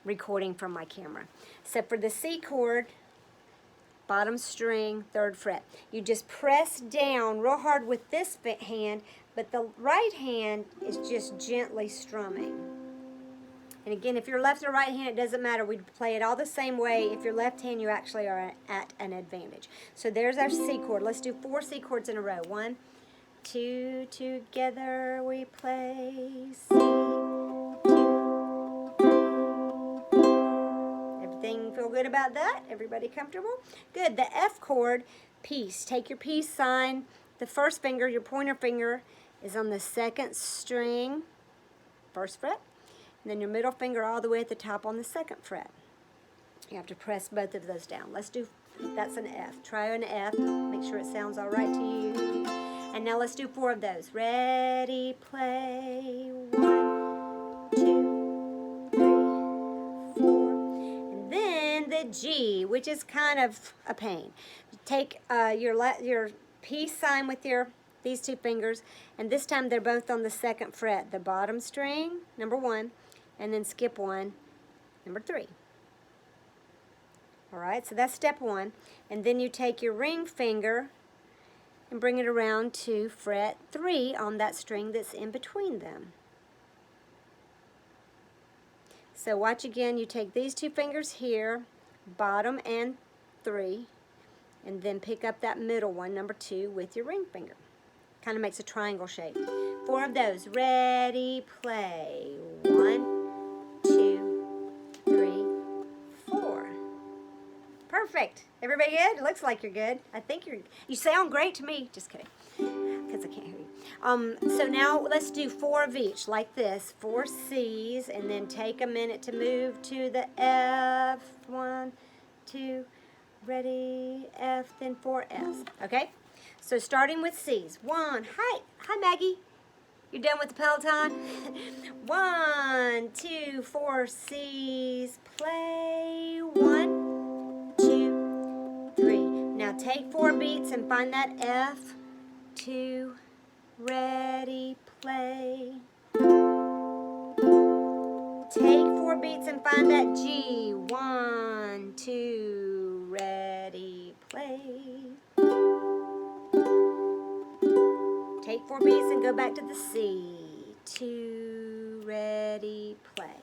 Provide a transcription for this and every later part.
recording from my camera. So for the C chord, bottom string, 3rd fret, you just press down real hard with this hand, but the right hand is just gently strumming. And again, if you're left or right hand, it doesn't matter. We play it all the same way. If you're left hand, you actually are at an advantage. So there's our C chord. Let's do 4 C chords in a row. 1, 2, together we play C, 2, 3. Everything feel good about that? Everybody comfortable? Good. The F chord, peace. Take your peace sign. The first finger, your pointer finger, is on the 2nd string, 1st fret. And then your middle finger all the way at the top on the 2nd fret. You have to press both of those down. Let's do, that's an F. Try an F. Make sure it sounds all right to you. And now let's do 4 of those. Ready, play. 1, 2, 3, 4. And then the G, which is kind of a pain. Take your peace sign with these 2 fingers, and this time they're both on the 2nd fret. The bottom string, number 1, and then skip 1, number 3. All right, so that's step 1. And then you take your ring finger and bring it around to fret 3 on that string that's in between them. So watch again, you take these 2 fingers here, bottom and 3, and then pick up that middle one, number 2, with your ring finger. Kind of makes a triangle shape. 4 of those. Ready, play. 1, 2, 3, 4. Perfect. Everybody good? It looks like you're good. I think you sound great to me. Just kidding, because I can't hear you. So now let's do 4 of each, like this. 4 C's, and then take a minute to move to the F. 1, 2, ready, F, then 4 F's. Okay? So starting with C's. 1, hi Maggie. You're done with the Peloton? 1, 2, 4 C's, play. 1, 2, 3. Now take 4 beats and find that F. 2, ready, play. Take 4 beats and find that G. 1, 2, ready, play. Take 4 beats and go back to the C. 2, ready, play.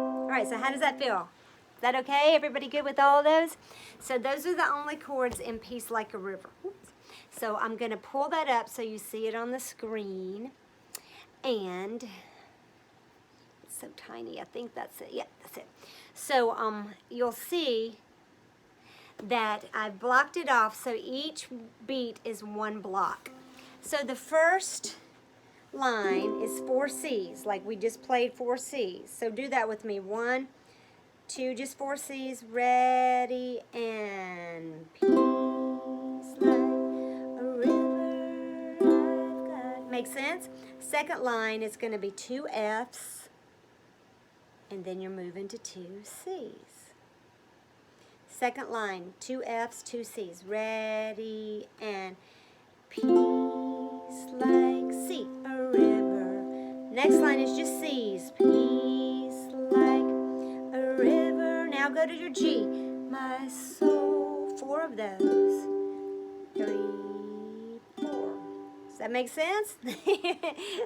All right, so how does that feel? Is that okay? Everybody good with all of those? So those are the only chords in Peace Like a River. Oops. So I'm going to pull that up so you see it on the screen. And it's so tiny. I think that's it. Yeah, that's it. So you'll see that I've blocked it off so each beat is 1 block. So the first line is 4 C's, like we just played 4 C's. So do that with me. 1, 2, just 4 C's, ready, and peace like a river I've got. Make sense? Second line is going to be 2 F's, and then you're moving to 2 C's. Second line, 2 F's, 2 C's. Ready, and peace like sea, a river. Next line is just C's. Peace like a river. Now go to your G. My soul. 4 of those. 3, 4. Does that make sense?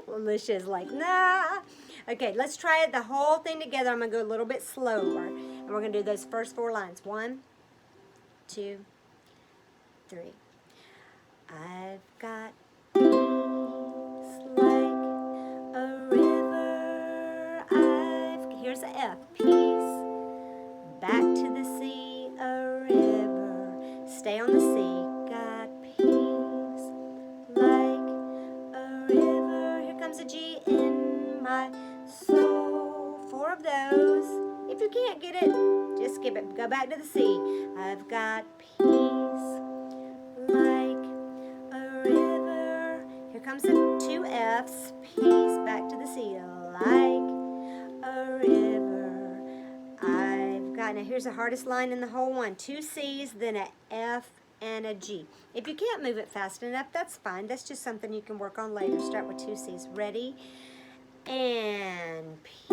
Alicia's like, nah. Okay, let's try it the whole thing together. I'm going to go a little bit slower. And we're going to do those first 4 lines. 1, 2, 3. I've got peace like a river. Here's the F. Peace. Back to the C, a river. Stay on the C. Got peace like a river. Here comes a G in my soul. 4 of those. If you can't get it, just skip it. Go back to the C. I've got peace like a river. Here comes the 2 F's. Peace. Back to the C. Like a river. I've got, now here's the hardest line in the whole one. 2 C's, then a F and a G. If you can't move it fast enough, that's fine. That's just something you can work on later. Start with 2 C's. Ready? and peace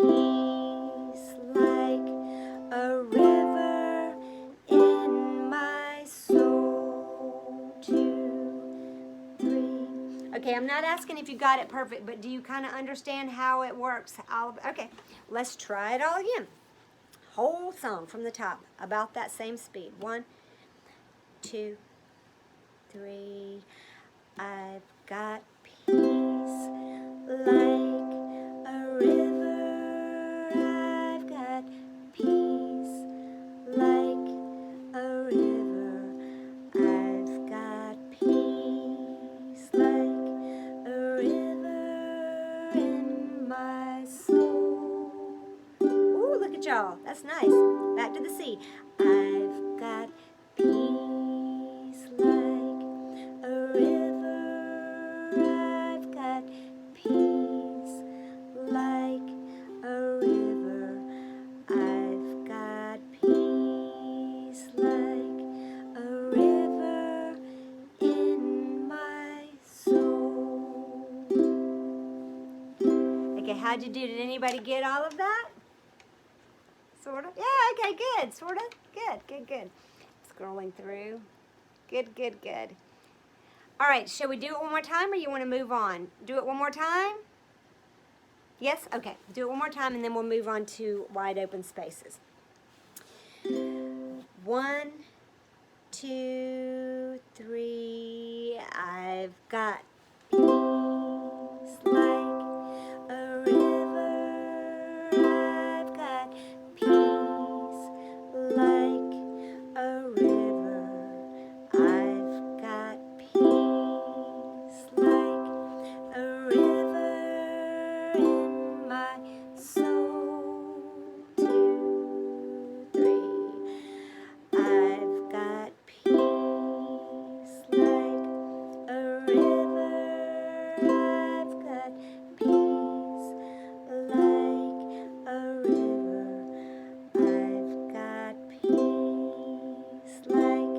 like a river in my soul. 2, 3. Okay, I'm not asking if you got it perfect, but do you kind of understand how it works? Okay, let's try it all again. Whole song from the top, about that same speed. 1, 2, 3. I've got peace like a river. I've got peace like a river. I've got peace like a river in my soul. Ooh, look at y'all. That's nice. Back to the C. I've got peace like a river. I've got peace like a river. I've got peace like a river in my soul. Okay, how'd you do? Did anybody get all of that? Sort of? Yeah, okay, good. Sort of? Good. Scrolling through. Good. All right, shall we do it one more time or you want to move on? Do it one more time? Yes? Okay, do it one more time and then we'll move on to wide open spaces. 1, 2, 3. I've got peace like a river. I've got peace like a river. I've got peace like a river in my soul. 2, 3. I've got peace like a river. I've got peace like a river. I've got peace like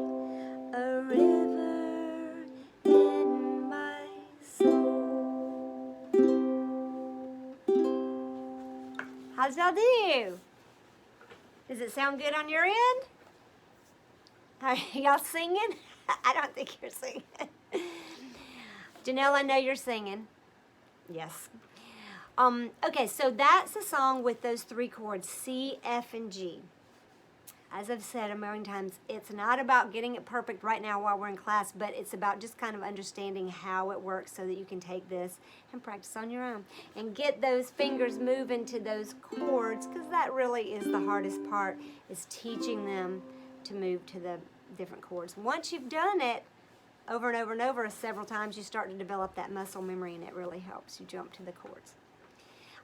a river in my soul. How's y'all do? Does it sound good on your end? Are y'all singing? I don't think you're singing. Janelle, I know you're singing. Yes. Okay, so that's a song with those 3 chords, C, F, and G. As I've said a million times, it's not about getting it perfect right now while we're in class, but it's about just kind of understanding how it works so that you can take this and practice on your own and get those fingers moving to those chords, because that really is the hardest part, is teaching them to move to the different chords. Once you've done it over and over and over several times, you start to develop that muscle memory, and it really helps you jump to the chords.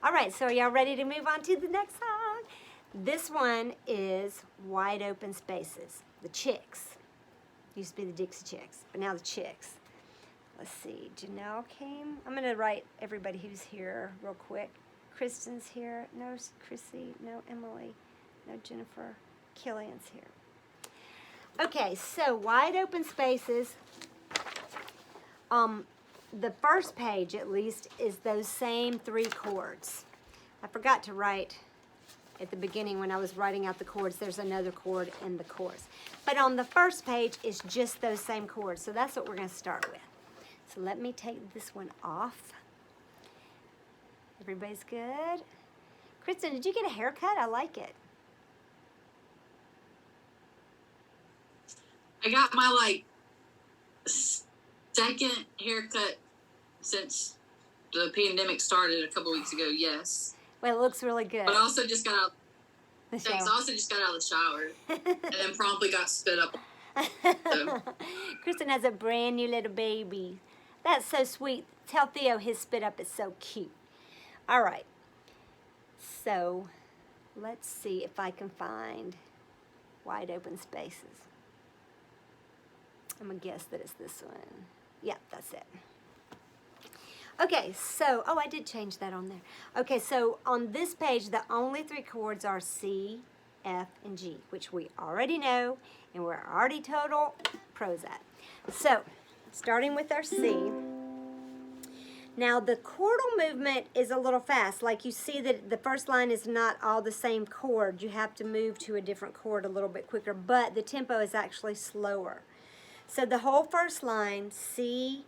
All right, so are y'all ready to move on to the next song? This one is Wide Open Spaces. The Chicks. Used to be the Dixie Chicks, but now the Chicks. Let's see, Janelle came. I'm going to write everybody who's here real quick. Kristen's here. No Chrissy. No Emily. No Jennifer. Killian's here. Okay, so Wide Open Spaces. The first page, at least, is those same 3 chords. I forgot to write at the beginning when I was writing out the chords, there's another chord in the chorus. But on the first page, it's just those same chords. So that's what we're going to start with. So let me take this one off. Everybody's good? Kristen, did you get a haircut? I like it. I got my, second haircut since the pandemic started a couple weeks ago, yes. Well, it looks really good. But I also just got out. Thanks. I also just got out of the shower and then promptly got spit up. So. Kristen has a brand new little baby. That's so sweet. Tell Theo his spit up is so cute. All right. So let's see if I can find Wide Open Spaces. I'm going to guess that it's this one. Yeah, that's it. Okay, so, I did change that on there. Okay, so on this page, the only 3 chords are C, F, and G, which we already know, and we're already total pros at. So, starting with our C. Now the chordal movement is a little fast. Like you see that the first line is not all the same chord. You have to move to a different chord a little bit quicker, but the tempo is actually slower. So the whole first line, C,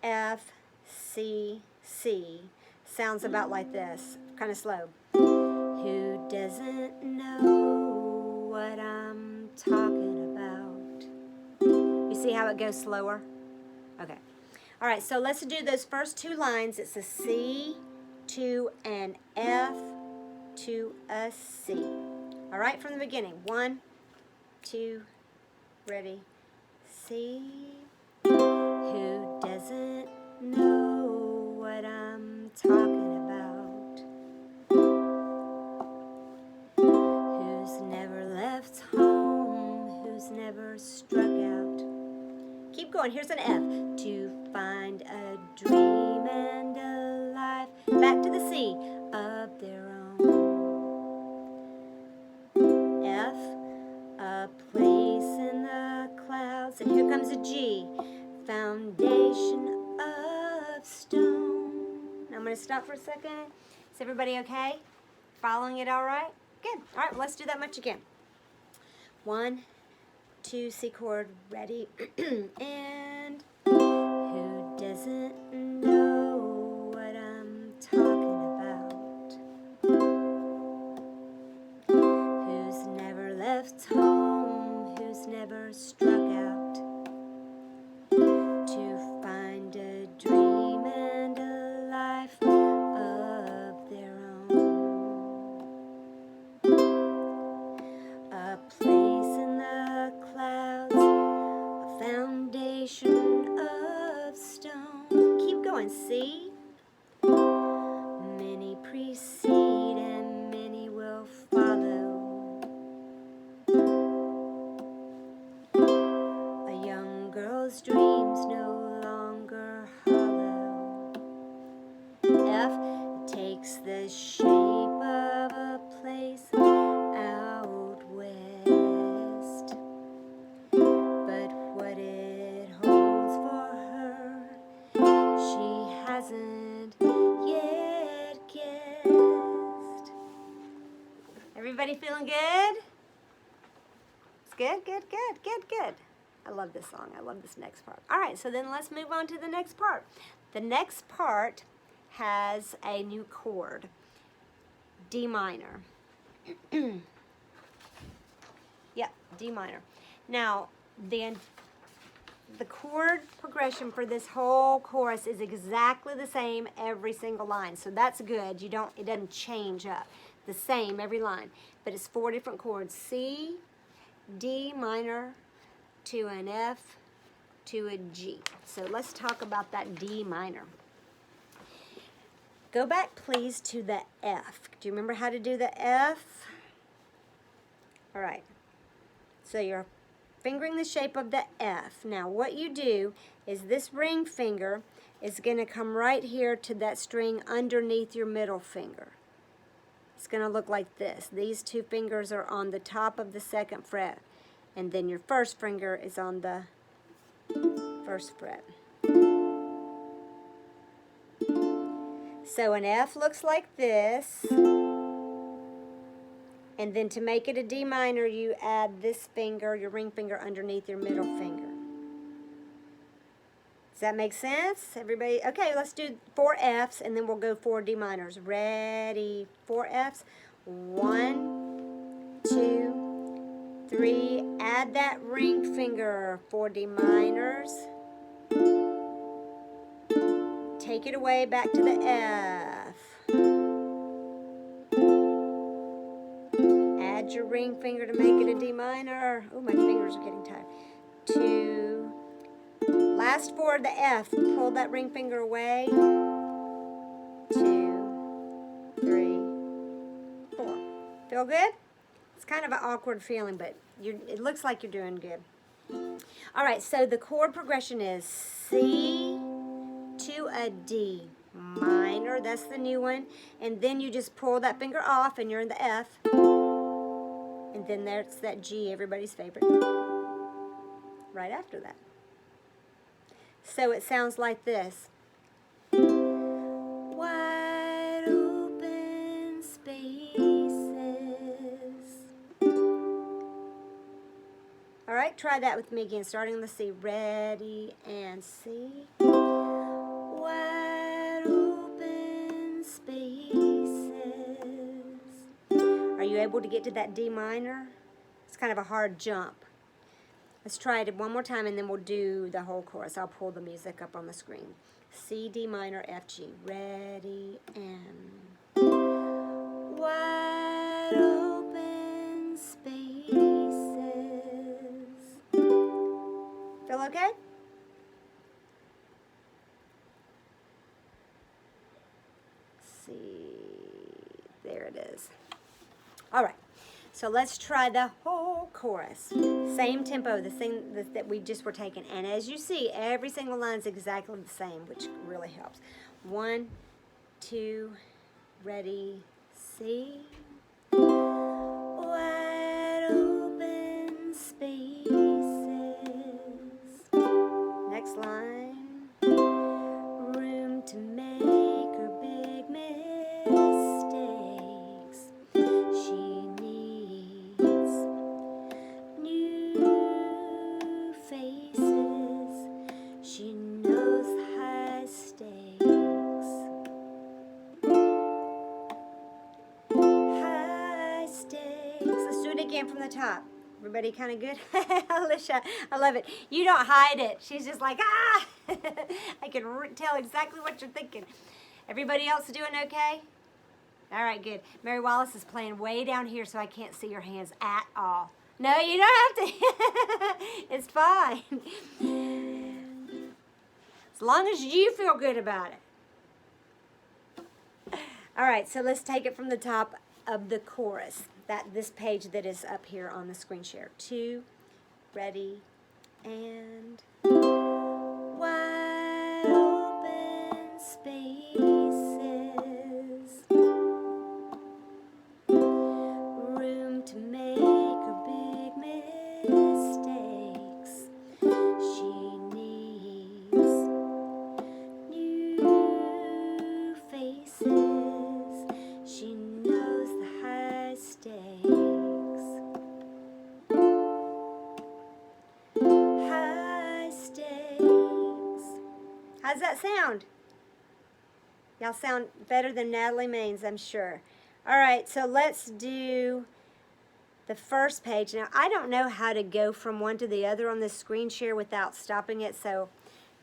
F, C, C, sounds about like this, kind of slow. Who doesn't know what I'm talking about? You see how it goes slower? Okay. All right, so let's do those first two lines. It's a C to an F to a C. All right, from the beginning. 1, 2, ready, C. Who doesn't know what I'm talking about? Who's never left home? Who's never struck out? Keep going. Here's an F. To find a dream and a life. Back to the C. Of their own. F. A place in the clouds. And here comes a G. Foundation of stone. Now I'm going to stop for a second. Is everybody okay? Following it all right? Good. All right, well, let's do that much again. 1, 2, C chord, ready, and who doesn't know what I'm talking about? Who's never left home? Who's never struck out? To find a dream and a life of their own. A place in the clouds, a foundation of stone. Keep going, see? Many precede and many will follow. A young girl's dreams no longer hollow. F takes the shape of a place out west. But what it holds for her, she hasn't yet guessed. Everybody feeling good? It's good, good, good, good, good. I love this song. I love this next part. All right, so then let's move on to the next part. The next part has a new chord, D minor. Yep, D minor. Now, the chord progression for this whole chorus is exactly the same every single line. So that's good. It doesn't change up. The same every line. But it's 4 different chords. C, D minor, to an F, to a G. So let's talk about that D minor. Go back, please, to the F. Do you remember how to do the F? All right. So you're fingering the shape of the F. Now what you do is this ring finger is going to come right here to that string underneath your middle finger. It's going to look like this. These 2 fingers are on the top of the 2nd fret, and then your first finger is on the 1st fret. So an F looks like this. And then to make it a D minor, you add this finger, your ring finger, underneath your middle finger. Does that make sense? Everybody? Okay, let's do 4 Fs, and then we'll go 4 D minors. Ready? 4 Fs. 1, 2, 3. Add that ring finger. 4 D minors. Take it away back to the F. Add your ring finger to make it a D minor. Oh, my fingers are getting tired. 2. Last 4, the F. Pull that ring finger away. 2, 3, 4. Feel good? It's kind of an awkward feeling, but it looks like you're doing good. All right, so the chord progression is C to a D minor. That's the new one. And then you just pull that finger off, and you're in the F. And then there's that G, everybody's favorite, right after that. So it sounds like this. right, try that with me again, starting on the C. Ready and C. Wide open spaces. Are you able to get to that D minor? It's kind of a hard jump. Let's try it one more time and then we'll do the whole chorus. I'll pull the music up on the screen. C, D minor, F, G. Ready and wide open spaces. Feel okay? See, there it is. All right. So let's try the whole chorus. Same tempo, the thing that we just were taking. And as you see, every single line is exactly the same, which really helps. 1, 2, ready, C. Wide open spaces. Next line. Room to make her big mistakes. She needs new faces. She knows the high stakes. High stakes. Let's do it again from the top. Everybody kind of good? Alicia, I love it. You don't hide it. She's just like, ah! I can tell exactly what you're thinking. Everybody else doing okay? All right, good. Mary Wallace is playing way down here, so I can't see your hands at all. No, you don't have to. It's fine. As long as you feel good about it. All right, so let's take it from the top of the chorus. This page that is up here on the screen share. 2, ready, and wide open spaces. Room to make her big mistakes. She needs new faces. She knows the high stakes. High stakes. How's that sound? Y'all sound better than Natalie Maines, I'm sure. All right, so let's do the first page. Now, I don't know how to go from one to the other on this screen share without stopping it, so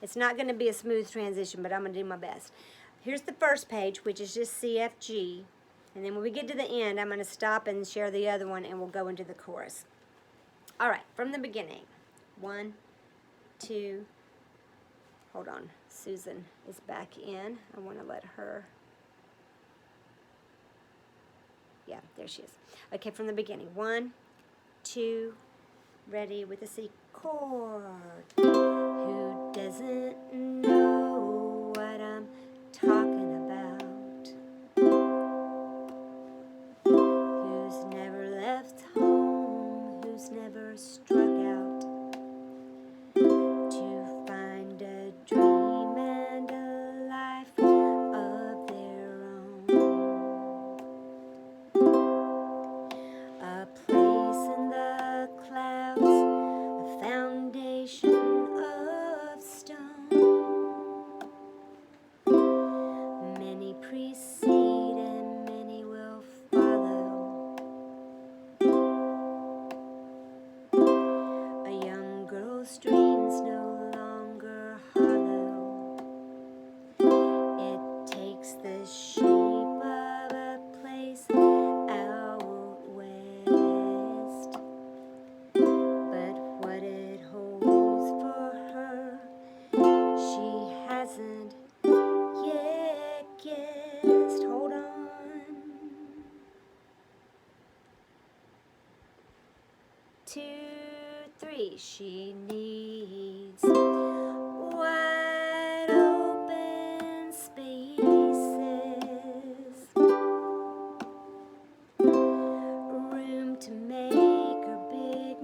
it's not going to be a smooth transition, but I'm going to do my best. Here's the first page, which is just C, F, G. And then when we get to the end, I'm going to stop and share the other one, and we'll go into the chorus. All right, from the beginning. 1, 2, hold on. Susan is back in. I want to let her. Yeah, there she is. Okay, from the beginning. 1, 2, ready with a C chord. Who doesn't know what I'm talking about? Who's never left home? Who's never struck out to find a dream and a life of their own? A place in the clouds, a foundation of stone. Many precede and many will follow. A young girl's dreams no longer hollow. It takes the shape of a place out west. But what it holds for her, she hasn't yet guessed. Hold on. 2, 3. She needs wide open spaces. Room to make her big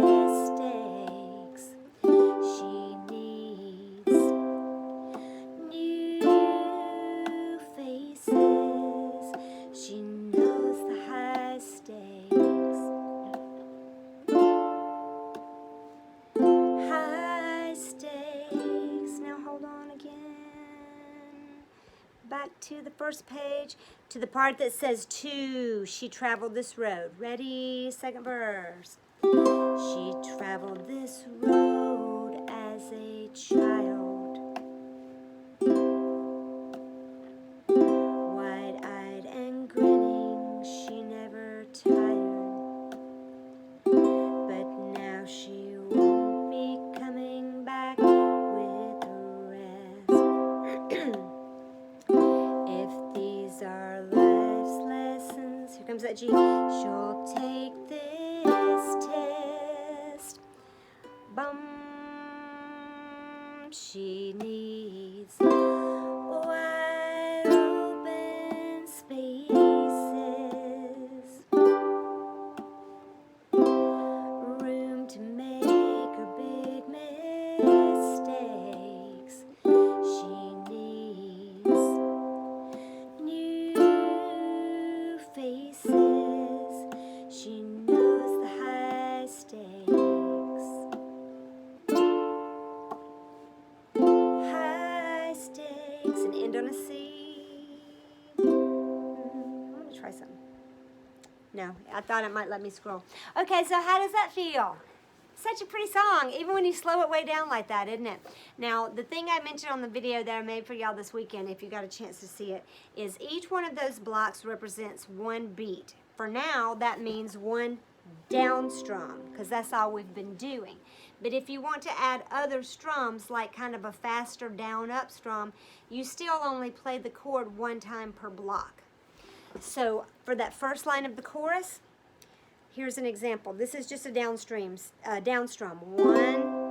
mistakes. She needs new faces. She knows the high stakes. first page to the part that says to. She traveled this road. Ready? Second verse. She traveled this road as a child, wide-eyed and grinning, she never tired, but now she won't be coming back with the rest. If these are life's lessons, here comes that G, she'll take this test. Bum, she needs wide open spaces, room to make her big mistakes. She needs new faces. She knows the high stakes. High stakes and end on a C. I'm gonna try something. No, I thought it might let me scroll. Okay, so how does that feel? Such a pretty song, even when you slow it way down like that, isn't it? Now, the thing I mentioned on the video that I made for y'all this weekend, if you got a chance to see it, is each one of those blocks represents one beat. For now, that means one down strum, because that's all we've been doing. But if you want to add other strums, like kind of a faster down-up strum, you still only play the chord one time per block. So for that first line of the chorus, here's an example. This is just a down strum. One,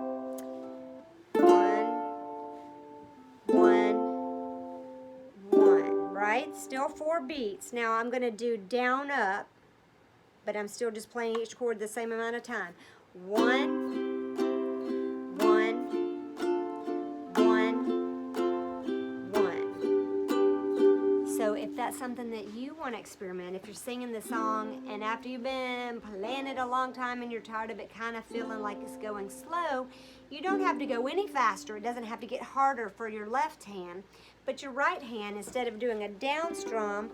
right? Still 4 beats. Now I'm going to do down, up, but I'm still just playing each chord the same amount of time. 1, 1, 1, 1. So if that's something that you want to experiment, if you're singing the song and after you've been playing it a long time and you're tired of it kind of feeling like it's going slow, you don't have to go any faster. It doesn't have to get harder for your left hand, but your right hand, instead of doing a down strum,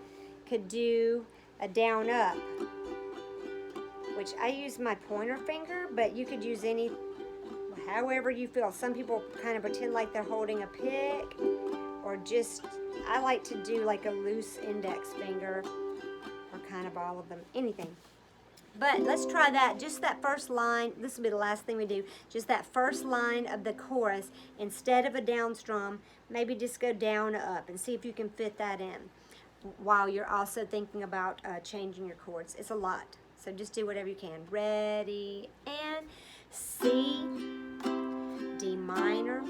could do a down up, which I use my pointer finger, but you could use any, however you feel. Some people kind of pretend like they're holding a pick, or just, I like to do like a loose index finger, or kind of all of them, anything. But let's try that, just that first line. This will be the last thing we do. Just that first line of the chorus, instead of a down strum, maybe just go down, up, and see if you can fit that in while you're also thinking about changing your chords. It's a lot, so just do whatever you can. Ready, and C, D minor,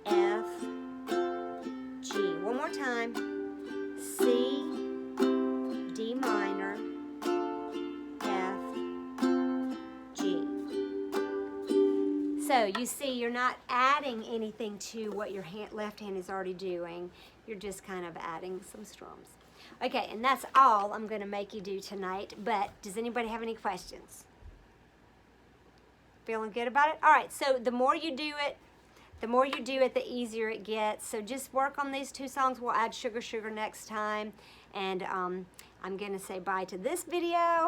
F, G. One more time. C, D minor, F, G. So you see, you're not adding anything to what your left hand is already doing. You're just kind of adding some strums. Okay, and that's all I'm going to make you do tonight, but does anybody have any questions? Feeling good about it? All right, so the more you do it, the easier it gets. So just work on these 2 songs. We'll add Sugar Sugar next time. And I'm going to say bye to this video.